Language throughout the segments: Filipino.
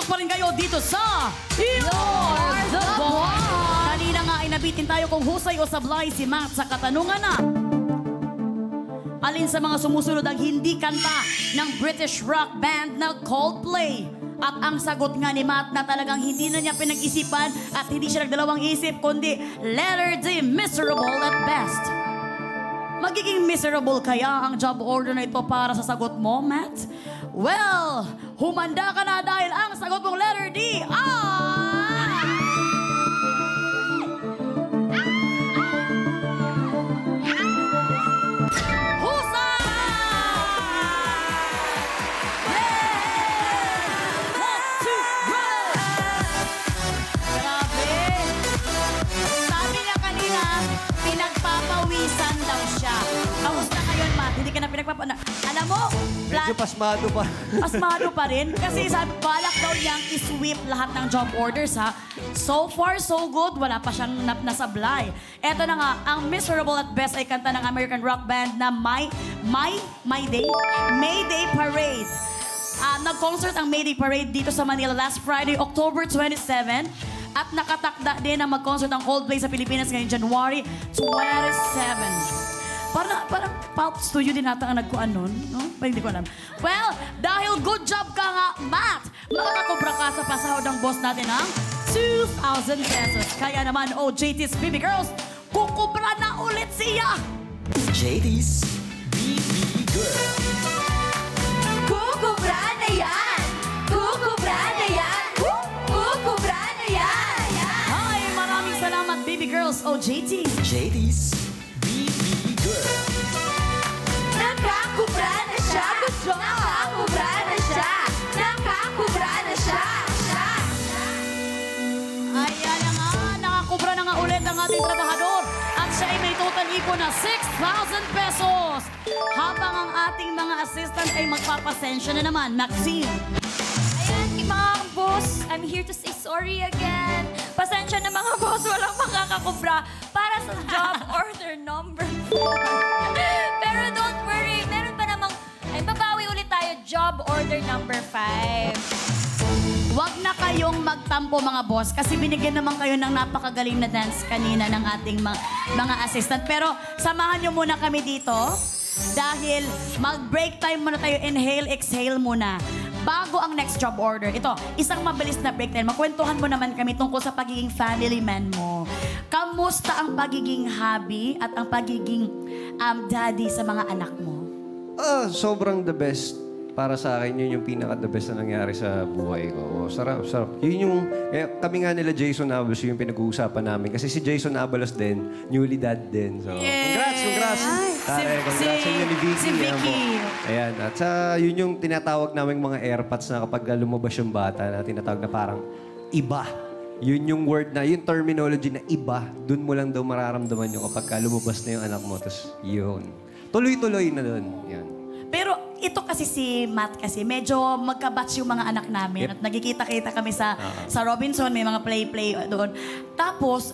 Pasok pa rin kayo dito sa You're the Boss! Kanina nga ay nabitin tayo kung husay o sablay si Matt sa katanungan na alin sa mga sumusunod ang hindi kanta ng British rock band na Coldplay? At ang sagot nga ni Matt na talagang hindi na niya pinag-isipan at hindi siya nagdalawang isip kundi letter D, miserable at best. Magiging miserable kaya ang job order na ito para sa sagot mo, Matt? Well, humanda ka na dahil ang sagot mong letter D alam mo, medyo pasmado pa. Pasmado pa rin. Kasi sabi, balak daw niyang i-sweep lahat ng job orders, ha? So far, so good. Wala pa siyang nasablay. Eto na nga, ang Miserable at Best ay kanta ng American rock band na Mayday Parade. Nag-concert ang Mayday Parade dito sa Manila last Friday, October 27. At nakatakda din ang mag-concert ng Coldplay sa Pilipinas ngayong January 27. Parang Pulp Studio din nata ang nagkuhan nun, no? Hindi ko alam. Well, dahil good job ka nga, Matt, makakakobra ka sa pasahod ng boss natin ng 2,000 pesos. Kaya naman, JT's BB Girls, kukubra na ulit siya! JT's BB Girl. Kukubra na yan! Kukubra na yan! Kukubra na yan! Hi, maraming salamat, BB Girls, JT. JT's BB Girl. Nakakubra na siya! Nakakubra na siya! Nakakubra na siya! Ayan na nga, nakakubra na nga ulit ang ating trabahador. At siya ay may total ipon na 6,000 pesos. Habang ang ating mga assistant ay magpapasensya na naman. Maxine. Ayan, mga boss, I'm here to say sorry again. Pasensya na mga boss, walang makakakubra para sa job order number 4. Pero don't worry, meron pa namang, babawi ulit tayo, job order number 5. Huwag na kayong magtampo mga boss kasi binigyan naman kayo ng napakagaling na dance kanina ng ating mga assistant. Pero samahan nyo muna kami dito dahil mag-break time muna tayo. Inhale, exhale muna. Bago ang next job order, ito, isang mabilis na break time. Makwentuhan mo naman kami tungkol sa pagiging family man mo. Kamusta ang pagiging hubby at ang pagiging daddy sa mga anak mo? Sobrang the best. Para sa akin, yun yung pinaka-the best na nangyari sa buhay ko. Sarap, sarap. Yun yung, kami nga nila Jason Abalos, yung pinag-uusapan namin. Kasi si Jason Abalos din, newly dad din. So, congrats! Congrats sa inyo ni Vicky. Si Vicky. Ayan. At yun yung tinatawag namin mga airpods na kapag lumabas yung bata na tinatawag na parang iba. Yun yung word na, yung terminology na iba, dun mo lang daw mararamdaman yung kapag lumabas na yung anak mo. Tapos yun. Tuloy-tuloy na dun. Yan. Pero ito kasi si Matt kasi medyo magka-batch yung mga anak namin at nagkikita-kita kami sa Robinson, may mga play-play doon. Tapos,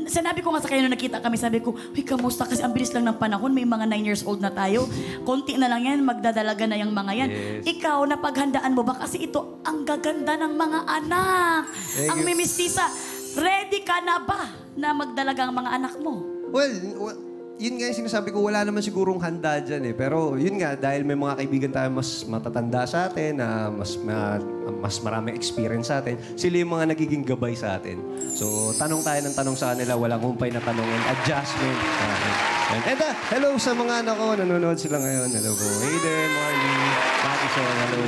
sinabi ko nga sa kayo nung nakita kami, sabi ko, huy, kamusta? Kasi ang bilis lang ng panahon, may mga 9 years old na tayo. Konti na lang yan, magdadalaga na yung mga yan. Yes. Ikaw, napaghandaan mo ba? Kasi ito, ang gaganda ng mga anak. Ang mimistisa. Ready ka na ba na magdalaga ang mga anak mo? Well, yun nga yung sinasabi ko, wala naman sigurong handa dyan eh. Pero yun nga, dahil may mga kaibigan tayo mas matatanda sa atin, mas maraming experience sa atin, sila yung mga nagiging gabay sa atin. So, tanong tayo ng tanong sa kanila, walang humpay na tanong and adjustment. And hello sa mga anak ko, nanonood sila ngayon. Hello po. Hayden, Marley, Matisol, hello.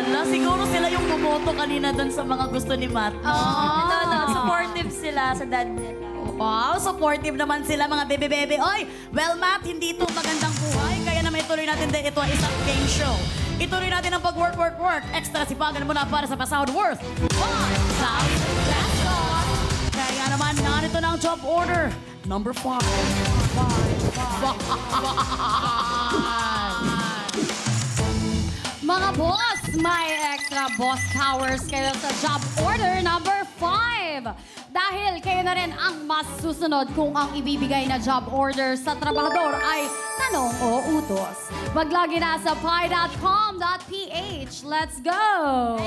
Ala, siguro sila yung bumoto kanina doon sa mga gusto ni Matt. Supportive sila sa dad nila. Wow, supportive naman sila mga bebe-bebe. Oy, well, Matt, hindi ito magandang buhay. Kaya naman ituloy natin din ito isang game show. Ituloy natin ang pag-work. Extra sipagan muna para sa pasahod worth 5,000 pesos. Kaya naman, narito na ang job order. Number 5. Mga boss, may extra boss powers kayo sa job order number 5. Dahil kayo na rin ang mas susunod kung ang ibibigay na job order sa trabahador ay tanong o utos. Maglagi na sa pi.com.ph. Let's go!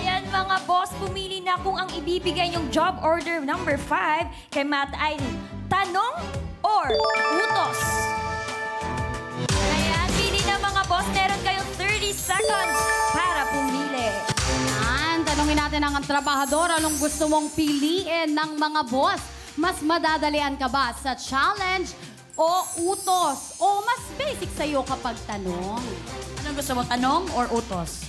Ayan mga boss, pumili na kung ang ibibigay yung job order number 5 kay Matt ay tanong or utos. Ayan, pili na mga boss. Meron kayong 30 seconds para pumili. Yan, tanungin natin ang trabahador, anong gusto mong piliin ng mga boss? Mas madadalian ka ba sa challenge o utos? O mas basic sa'yo kapag tanong? Anong gusto mo, tanong or utos?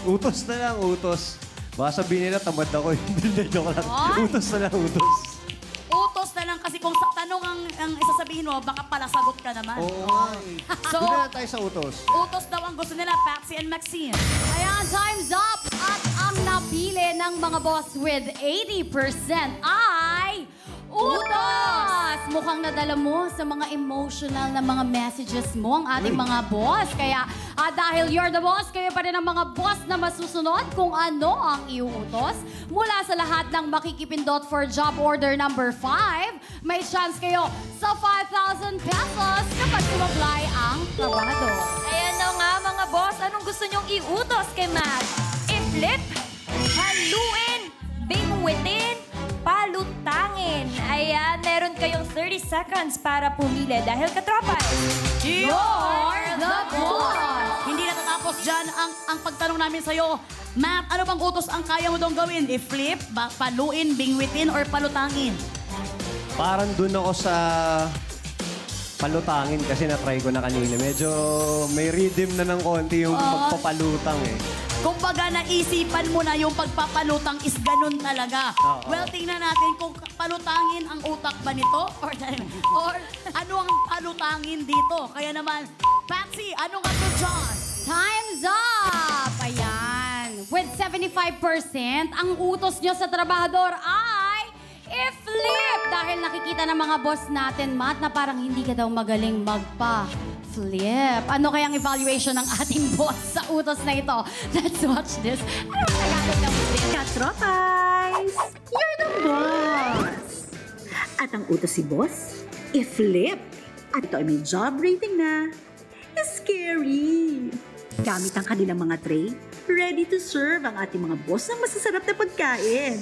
Utos na lang, utos. Baka sabihin nila, tamad ako. Hindi, joke lang. Ay! Utos na lang, utos. Utos na lang kasi kung sa tanong ang isasabihin mo, baka pala sagot ka naman. Oo. So, Doon na tayo sa utos. utos daw ang gusto nila, Patsy and Maxine. Ayan, time's up! At ang napili ng mga boss with 80% ay... Utos! Mukhang nadala mo sa mga emotional na mga messages mo ang ating mga boss. Kaya dahil you're the boss, kayo pa rin ang mga boss na masusunod kung ano ang iuutos. Mula sa lahat ng makikipindot for job order number 5, may chance kayo sa 5,000 pesos kapag sumablay ang trabahador. Ayan na nga mga boss, anong gusto nyong iutos kay Matt? I-flip, haluin, bingwitin, palutangin. Ayan, meron kayong 30 seconds para pumili dahil katropa. You're the boss! Hindi natatapos dyan ang pagtanong namin sa'yo. Matt, ano bang utos ang kaya mo dong gawin? I-flip, paluin, bingwitin, or palutangin? Parang doon ako sa palutangin kasi na-try ko na kanina. Medyo may rhythm na ng konti yung magpapalutang eh. Kumbaga, naisipan mo na yung pagpapalutang is ganun talaga. Oo. Well, tingnan natin kung palutangin ang utak ba nito or ano ang palutangin dito. Kaya naman, Patsy, anong ato dyan? Time's up! Ayan. With 75%, ang utos nyo sa trabahador ay i-flip! Dahil nakikita ng mga boss natin, Matt, na parang hindi ka daw magaling magpa-flip. Ano kayang evaluation ng ating boss sa utos na ito? Let's watch this. Ano ang Tagalog ng flip? Katropais! You're the boss! At ang utos si boss, i-flip. At ito ay may job rating na scary. Gamit ang kanilang mga tray, ready to serve ang ating mga boss ng masasarap na pagkain.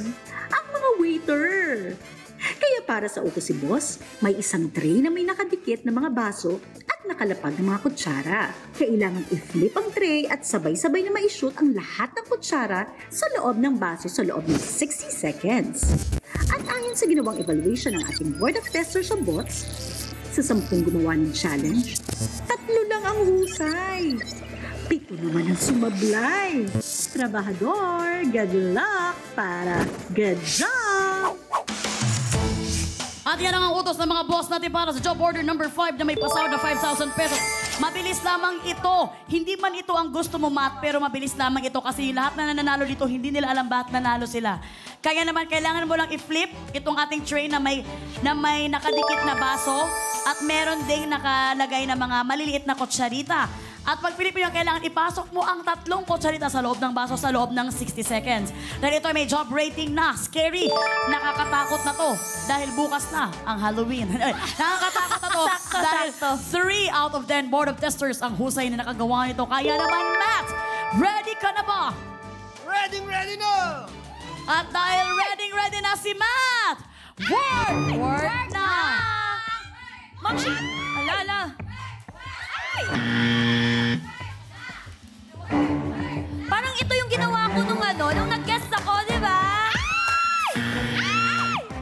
Ang mga waiter. Kaya para sa utos si boss, may isang tray na may nakadikit na mga baso at nakalapag ng mga kutsara. Kailangan i-flip ang tray at sabay-sabay na ma-shoot ang lahat ng kutsara sa loob ng baso sa loob ng 60 seconds. At ayon sa ginawang evaluation ng ating Board of Testers sa bots, sa 10 gumawa ng challenge, 3 lang ang husay. 7 naman ang sumablay. Trabahador, good luck para good job! At yan ang utos ng mga boss natin para sa job order number 5 na may pasahod na 5,000 pesos. Mabilis lamang ito. Hindi man ito ang gusto mo, Matt, pero mabilis lamang ito kasi lahat na nananalo dito, hindi nila alam bakit nanalo sila. Kaya naman, kailangan mo lang i-flip itong ating tray na may nakadikit na baso at meron ding nakalagay na mga maliliit na kutsarita. At pag Pilipino, kailangan ipasok mo ang 3 kutsarita sa loob ng baso sa loob ng 60 seconds. Dahil ito ay may job rating na scary. Nakakatakot na to dahil bukas na ang Halloween. Nakakatakot na to dahil 3 out of 10 board of testers ang husay na nakagawa nito. Kaya naman, Matt, ready ka na ba? Ready na! At dahil ready na si Matt, work na! Mamshi! Alala! Parang ito yung ginawa ko nung nag-guest ako, di ba?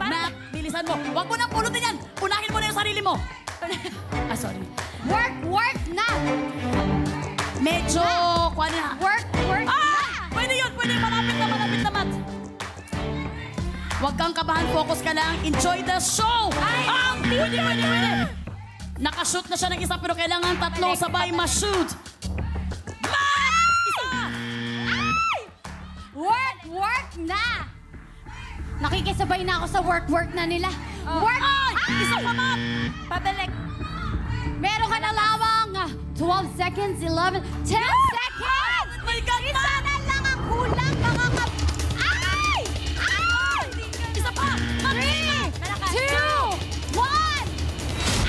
Matt, bilisan mo. Huwag mo nang pulutin yan. Unahin mo na yung sarili mo. Sorry. Work na! Medyo, kuha na. Work na! Pwede yun, pwede. Malapit na, Matt. Huwag kang kabahan, focus ka lang. Enjoy the show! Pwede. Nakashoot na siya ng isa, pero kailangan 3 sabay ma-shoot. Work na! Nakikisabay na ako sa work na nila. Work! Ay! Isa pa, Matt! Pabalik. Meron ka na lamang 12 seconds, 11, 10 seconds! My God, Isa na lang ang kulang, mga kap... Ay! Ay! Isa pa! 3, 2, 1!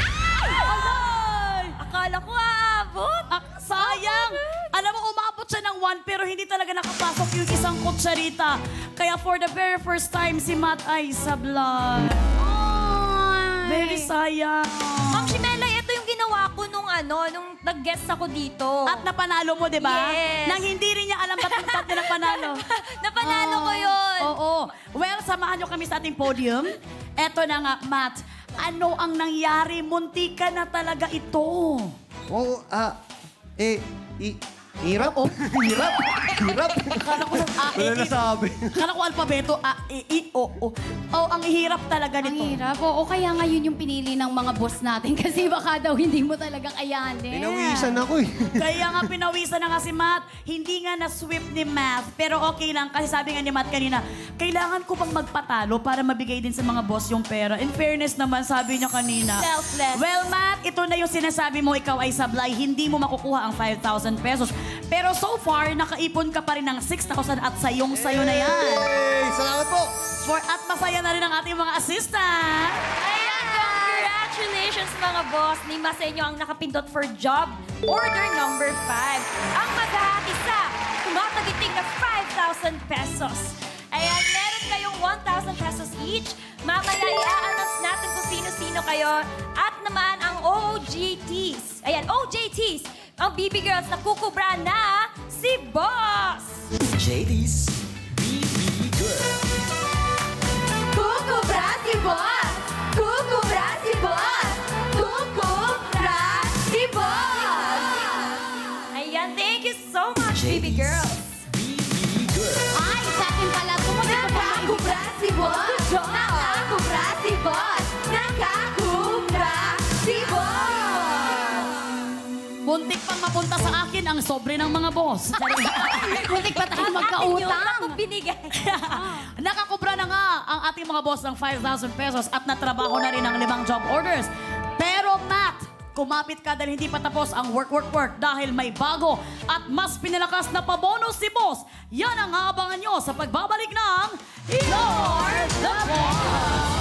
Ay! Ay! Akala ko aabot. Sayang! Alam mo, umabot siya ng 1 pero hindi talaga nakapasok yung isang kutsarita. Kaya for the very first time, si Matt ay sablay. Very sayang. Ma'am Shimelay, ito yung ginawa ko nung nag-guest ako dito. At napanalo mo, di ba? Yes. Nang hindi rin niya alam ba't niya napanalo. Napanalo ko yun. Oo. Well, samahan niyo kami sa ating podium. Eto na nga, Matt. Ano ang nangyari? Munti ka na talaga ito. Oo, hirap. Hirap. Hirap. Akala ko sa Wala nasabi. Akala ko alpabeto, o. Oh, ang hirap talaga Ang nito. hirap. Oo, kaya ngayon yung pinili ng mga boss natin kasi baka daw hindi mo talaga kayanin. Pinawisan ako eh. Kaya nga pinawisan na nga si Matt. Hindi nga na-sweep ni Matt. Pero okay lang kasi sabi nga ni Matt kanina, kailangan ko bang magpatalo para mabigay din sa mga boss yung pera? In fairness naman, sabi niya kanina. Selfless. Well, Matt, ito na yung sinasabi mo, ikaw ay sablay. Hindi mo makukuha ang 5,000 pesos. Pero so far, nakaipon ka pa rin ng 6,000 at sayong-sayo na yan. Hey, salamat po. At masaya na rin ang ating mga assistant. Ayan, congratulations mga boss. Lima sa inyo ang nakapindot for job order number 5. Ang maghahati sa tumatagiting na 5,000 pesos. Ayan, meron kayong 1,000 pesos each. Mamaya i-announce natin kung sino-sino kayo. At naman ang OJTs. Ayan, OJTs. Ang BB Girls na kukubra na si Boss. JD's BB Girl. Kukubra si Boss! Kukubra si Boss! Kukubra si Boss! Ayan, thank you so much, baby girls! BB Girl. Ay, sa akin pala ito. Nakakubra si Boss! Nakakubra si Boss! Nakakubra si Boss! Buntik pang mapunta sa akin ang sobre ng mga boss. Muntik pa tayo magkautang. Ako binigay. Nakakubra na nga ang ating mga boss ng 5,000 pesos at natrabaho na rin ang 5 job orders. Pero Matt, kumapit ka dahil hindi pa tapos ang work dahil may bago at mas pinalakas na pabonus si boss. Yan ang aabangan nyo sa pagbabalik ng You're the Boss!